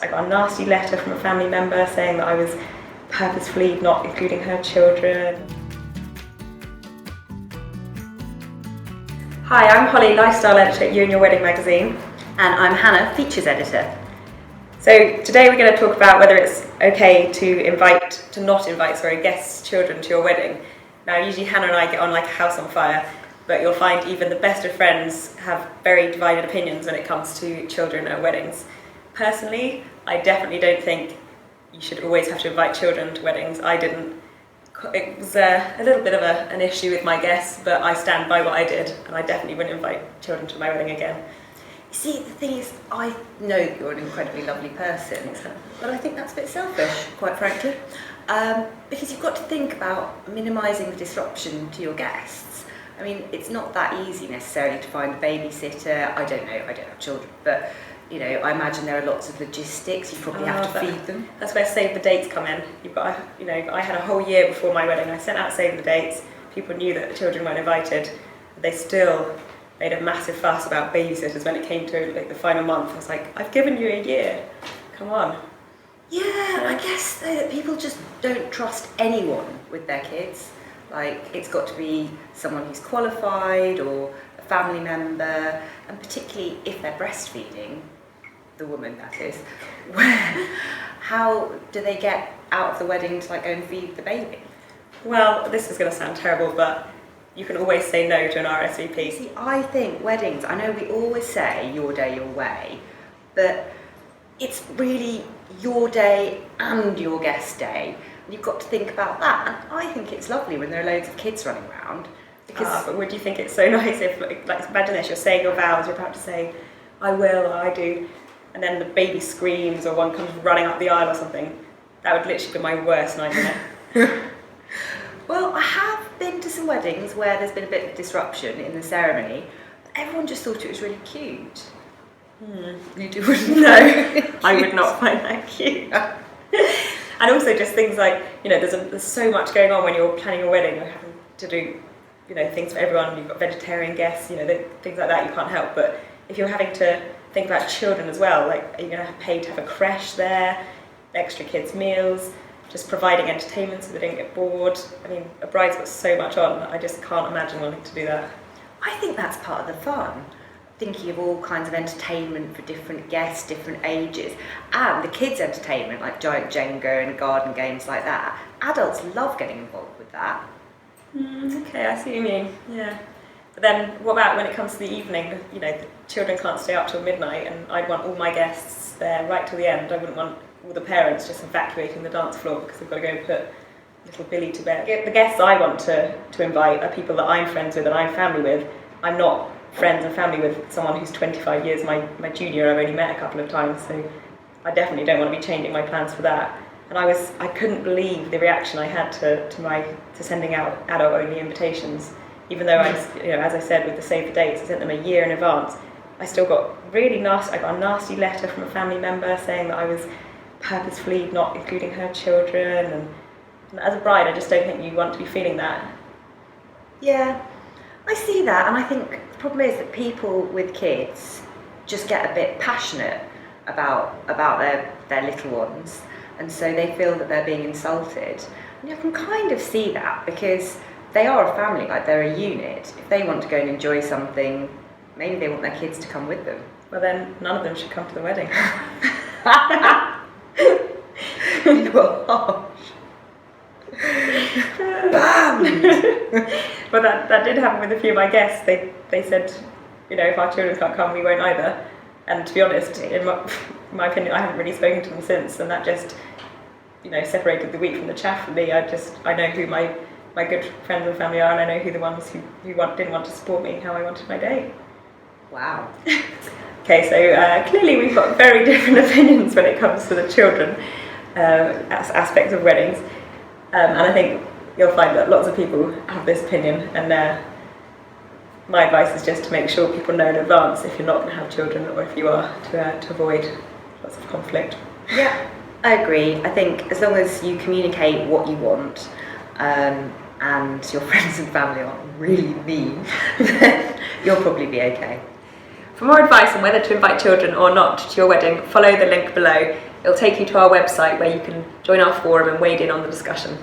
I got a nasty letter from a family member saying that I was purposefully not including her children. Hi, I'm Hollie, lifestyle editor at You and Your Wedding magazine. And I'm Hannah, features editor. So today we're going to talk about whether it's okay to not invite guests' children to your wedding. Now usually Hannah and I get on like a house on fire, but you'll find even the best of friends have very divided opinions when it comes to children at weddings. Personally, I definitely don't think you should always have to invite children to weddings. I didn't. It was a little bit of an issue with my guests, but I stand by what I did, and I definitely wouldn't invite children to my wedding again. You see, the thing is, I know that you're an incredibly lovely person, but I think that's a bit selfish, quite frankly, because you've got to think about minimising the disruption to your guests. I mean, it's not that easy necessarily to find a babysitter. I don't know, I don't have children, but you know, I imagine there are lots of logistics. You probably have to feed them. That's where save the dates come in. I had a whole year before my wedding. I sent out save the dates. People knew that the children weren't invited, but they still made a massive fuss about babysitters when it came to the final month. I was like, I've given you a year. Come on. Yeah, I guess though that people just don't trust anyone with their kids. Like, it's got to be someone who's qualified or a family member, and particularly if they're breastfeeding, the woman that is, how do they get out of the wedding to go and feed the baby? Well, this is going to sound terrible, but you can always say no to an RSVP. See, I think weddings, I know we always say your day, your way, but it's really your day and your guest day. And you've got to think about that. And I think it's lovely when there are loads of kids running around. But would you think it's so nice if, imagine this, you're saying your vows, you're about to say, I will, or I do, and then the baby screams or one comes running up the aisle or something. That would literally be my worst nightmare. Well, I have been to some weddings where there's been a bit of disruption in the ceremony, but everyone just thought it was really cute. You wouldn't know. I would not find that cute. And also just things like, there's so much going on when you're planning a wedding. You're having to do, things for everyone. You've got vegetarian guests, things like that you can't help. But if you're having to think about children as well, are you going to pay to have a creche there, extra kids' meals, just providing entertainment so they don't get bored. I mean, a bride's got so much on, I just can't imagine wanting to do that. I think that's part of the fun. Thinking of all kinds of entertainment for different guests, different ages, and the kids' entertainment like giant Jenga and garden games like that. Adults love getting involved with that. Okay, I see what you mean. Yeah. But then, what about when it comes to the evening? The children can't stay up till midnight, and I'd want all my guests there right till the end. I wouldn't want all the parents just evacuating the dance floor because they've got to go and put little Billy to bed. The guests I want to invite are people that I'm friends with and I'm family with. I'm not friends and family with someone who's 25 years my junior. I've only met a couple of times, so I definitely don't want to be changing my plans for that. And I couldn't believe the reaction I had to sending out adult-only invitations. Even though as I said, with the save the dates, I sent them a year in advance. I still got I got a nasty letter from a family member saying that I was purposefully not including her children. And as a bride, I just don't think you want to be feeling that. Yeah, I see that, and I think the problem is that people with kids just get a bit passionate about their little ones, and so they feel that they're being insulted. And you can kind of see that because they are a family, they're a unit. If they want to go and enjoy something, maybe they want their kids to come with them. Well, then none of them should come to the wedding. You're harsh. Bam! Well, that did happen with a few of my guests. They said, if our children can't come, we won't either. And to be honest, in my opinion, I haven't really spoken to them since, and that just, separated the wheat from the chaff for me. I know who my good friends and family are, and I know who the ones who didn't want to support me how I wanted my day. Wow. Okay, so clearly we've got very different opinions when it comes to the children aspects of weddings. And I think you'll find that lots of people have this opinion, and my advice is just to make sure people know in advance if you're not going to have children, or if you are, to avoid lots of conflict. Yeah, I agree. I think as long as you communicate what you want, and your friends and family aren't really mean, then you'll probably be okay. For more advice on whether to invite children or not to your wedding, follow the link below. it'll take you to our website where you can join our forum and wade in on the discussion.